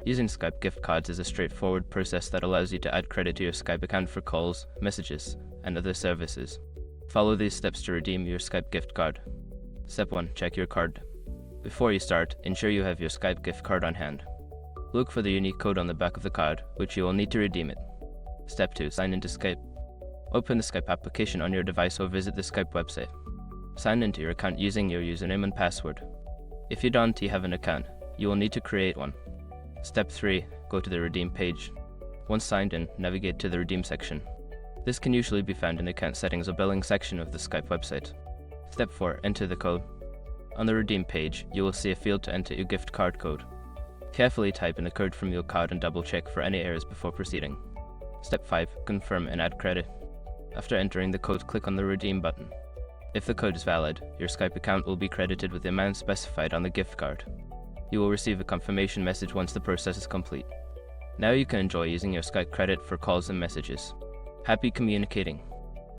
Using Skype gift cards is a straightforward process that allows you to add credit to your Skype account for calls, messages, and other services. Follow these steps to redeem your Skype gift card. Step 1. Check your card. Before you start, ensure you have your Skype gift card on hand. Look for the unique code on the back of the card, which you will need to redeem it. Step 2. Sign into Skype. Open the Skype application on your device or visit the Skype website. Sign into your account using your username and password. If you don't have an account, you will need to create one. Step 3. Go to the redeem page. Once signed in, navigate to the redeem section. This can usually be found in the account settings or billing section of the Skype website. Step 4. Enter the code. On the redeem page, you will see a field to enter your gift card code. Carefully type in the code from your card and double check for any errors before proceeding. Step 5. Confirm and add credit. After entering the code, click on the redeem button. If the code is valid, your Skype account will be credited with the amount specified on the gift card. You will receive a confirmation message once the process is complete. Now you can enjoy using your Skype credit for calls and messages. Happy communicating!